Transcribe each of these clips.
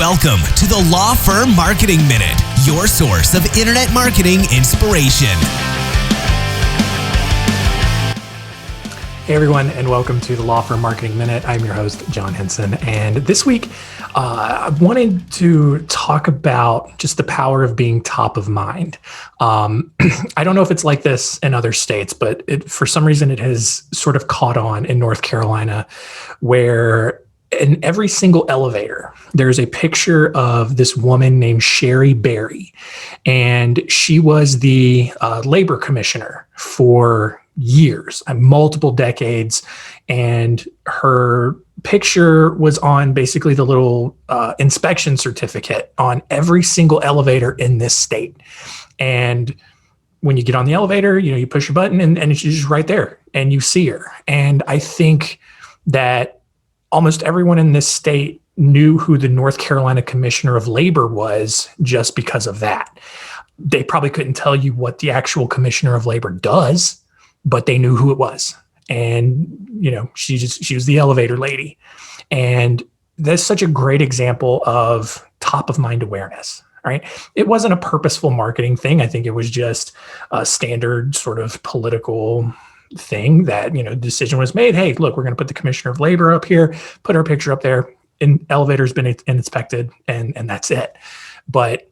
Welcome to the Law Firm Marketing Minute, your source of internet marketing inspiration. Hey everyone, and welcome to the Law Firm Marketing Minute. I'm your host, John Henson, and this week I wanted to talk about just the power of being top of mind. I don't know if it's like this in other states, but for some reason it has sort of caught on in North Carolina, where in every single elevator, there's a picture of this woman named Cherie Berry, and she was the labor commissioner for years, multiple decades, and her picture was on basically the little inspection certificate on every single elevator in this state. And when you get on the elevator, you push a button and she's just right there and you see her. And I think that almost everyone in this state knew who the North Carolina Commissioner of Labor was just because of that. They probably couldn't tell you what the actual Commissioner of Labor does, but they knew who it was. And, she was the elevator lady. And that's such a great example of top of mind awareness, right? It wasn't a purposeful marketing thing. I think it was just a standard sort of political thing that, decision was made. Hey, look, we're going to put the Commissioner of Labor up here, put her picture up there, and elevator's been inspected, and that's it. But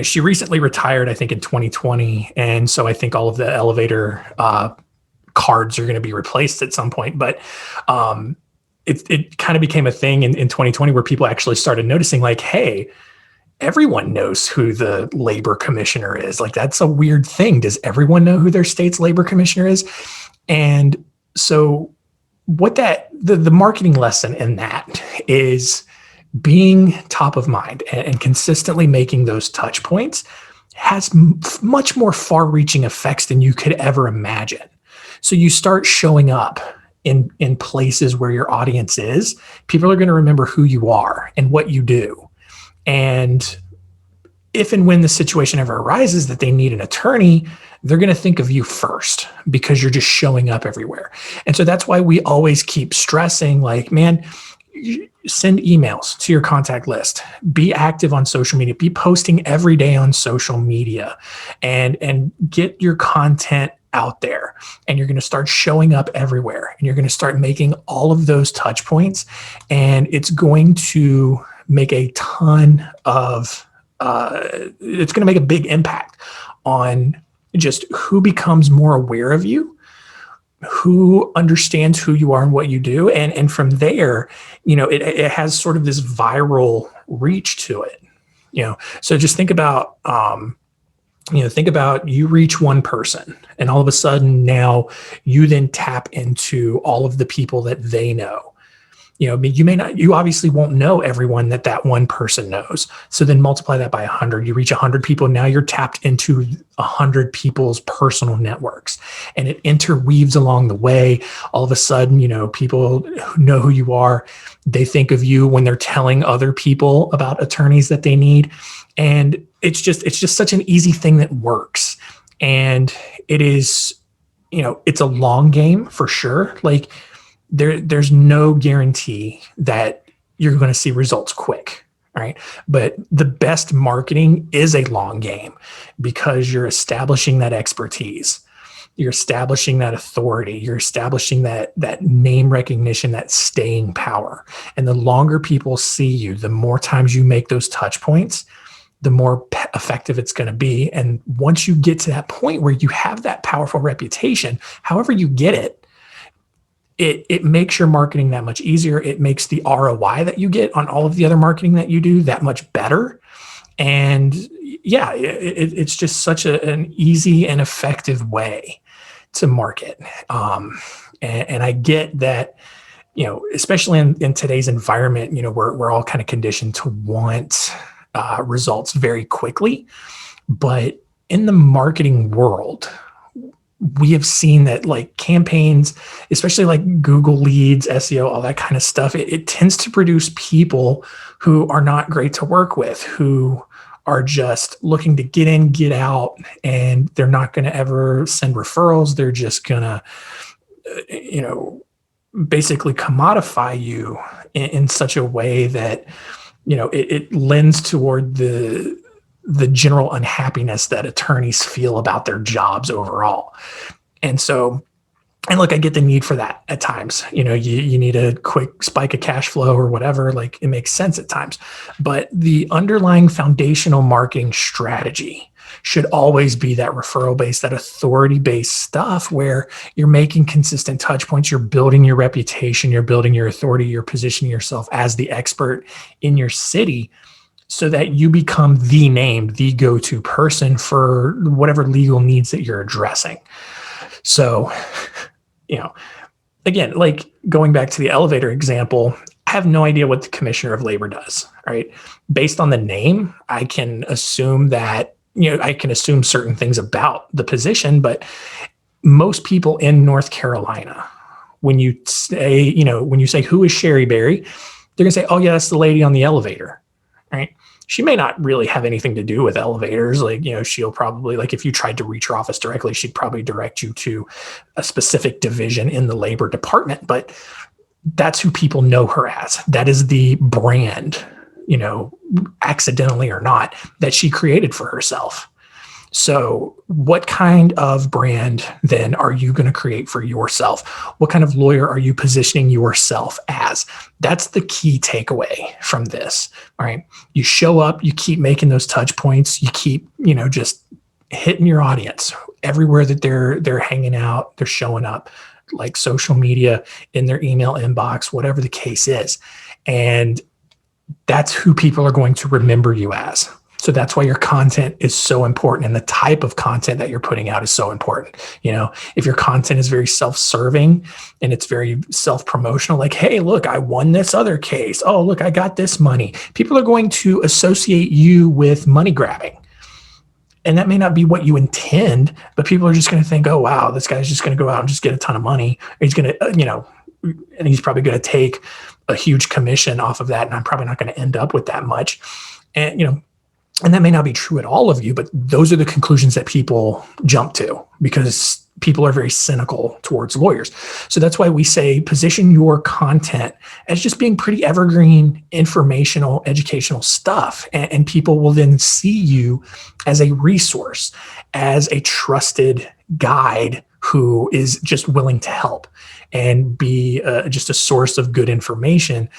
she recently retired, I think, in 2020. And so I think all of the elevator cards are going to be replaced at some point. But it kind of became a thing in 2020 where people actually started noticing, like, hey, everyone knows who the labor commissioner is. Like, that's a weird thing. Does everyone know who their state's labor commissioner is? And so what the marketing lesson in that is being top of mind and consistently making those touch points has much more far-reaching effects than you could ever imagine. So you start showing up in places where your audience is. People are going to remember who you are and what you do. And if and when the situation ever arises that they need an attorney, they're going to think of you first because you're just showing up everywhere. And so that's why we always keep stressing, like, man, send emails to your contact list, be active on social media, be posting every day on social media, and get your content out there. And you're going to start showing up everywhere, and you're going to start making all of those touch points. And it's going to make a ton of, it's going to make a big impact on just who becomes more aware of you, who understands who you are and what you do. And from there, it has sort of this viral reach to it. So just think about, you reach one person, and all of a sudden now you then tap into all of the people that they know. You obviously won't know everyone that one person knows. So then multiply that by 100. You reach 100 people. Now you're tapped into 100 people's personal networks, and it interweaves along the way. All of a sudden, people know who you are. They think of you when they're telling other people about attorneys that they need. And it's just such an easy thing that works. And it is, it's a long game for sure. Like, there's no guarantee that you're going to see results quick, right? But the best marketing is a long game because you're establishing that expertise. You're establishing that authority. You're establishing that name recognition, that staying power. And the longer people see you, the more times you make those touch points, the more effective it's going to be. And once you get to that point where you have that powerful reputation, however you get it, it makes your marketing that much easier. It makes the ROI that you get on all of the other marketing that you do that much better. And yeah, it's just such an easy and effective way to market. And I get that, especially in today's environment, we're all kind of conditioned to want results very quickly. But in the marketing world, we have seen that, like, campaigns, especially like Google leads, SEO, all that kind of stuff, it tends to produce people who are not great to work with, who are just looking to get in, get out, and they're not going to ever send referrals. They're just going to, basically commodify you in such a way that it lends toward the general unhappiness that attorneys feel about their jobs overall. And so, and look, I get the need for that at times. You need a quick spike of cash flow or whatever. Like, it makes sense at times. But the underlying foundational marketing strategy should always be that referral-based, that authority-based stuff where you're making consistent touch points, you're building your reputation, you're building your authority, you're positioning yourself as the expert in your city so that you become the name, the go-to person for whatever legal needs that you're addressing. So, again, like going back to the elevator example, I have no idea what the Commissioner of Labor does, right? Based on the name, I can assume that, I can assume certain things about the position, but most people in North Carolina, when you say, who is Cherie Berry, they're gonna say, oh yeah, that's the lady on the elevator, right? She may not really have anything to do with elevators. Like, she'll probably, like, if you tried to reach her office directly, she'd probably direct you to a specific division in the labor department, but that's who people know her as. That is the brand, accidentally or not, that she created for herself. So what kind of brand then are you going to create for yourself? What kind of lawyer are you positioning yourself as? That's the key takeaway from this. All right. You show up, you keep making those touch points, you keep, just hitting your audience everywhere that they're hanging out, they're showing up, like social media, in their email inbox, whatever the case is. And that's who people are going to remember you as. So that's why your content is so important, and the type of content that you're putting out is so important. If your content is very self-serving and it's very self-promotional, like, hey, look, I won this other case. Oh, look, I got this money. People are going to associate you with money grabbing. And that may not be what you intend, but people are just going to think, oh, wow, this guy's just going to go out and just get a ton of money. He's going to, and he's probably going to take a huge commission off of that. And I'm probably not going to end up with that much. And, and that may not be true at all of you, but those are the conclusions that people jump to because people are very cynical towards lawyers. So that's why we say position your content as just being pretty evergreen, informational, educational stuff. And people will then see you as a resource, as a trusted guide who is just willing to help and be just a source of good information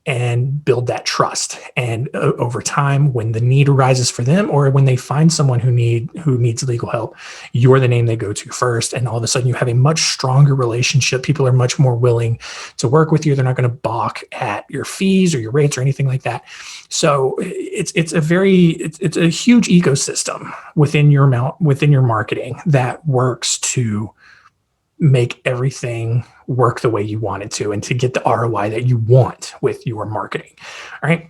and build that trust. And over time, when the need arises for them, or when they find someone who needs legal help, you're the name they go to first. And all of a sudden you have a much stronger relationship. People are much more willing to work with you. They're not going to balk at your fees or your rates or anything like that. So it's a huge ecosystem within your marketing that works to make everything work the way you want it to and to get the ROI that you want with your marketing. All right.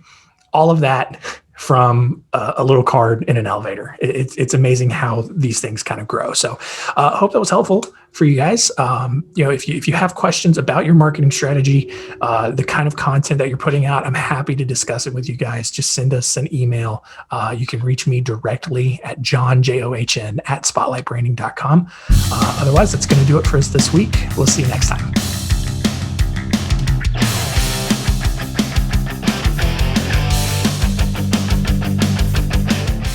All of that from a little card in an elevator. It's amazing how these things kind of grow. So I hope that was helpful for you guys. If you have questions about your marketing strategy, the kind of content that you're putting out, I'm happy to discuss it with you guys. Just send us an email. You can reach me directly at john@spotlightbranding.com. Otherwise, that's going to do it for us this week. We'll see you next time.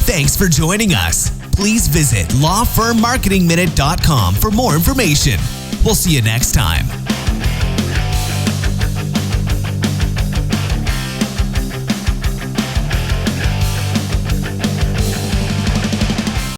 Thanks for joining us. Please visit lawfirmmarketingminute.com for more information. We'll see you next time.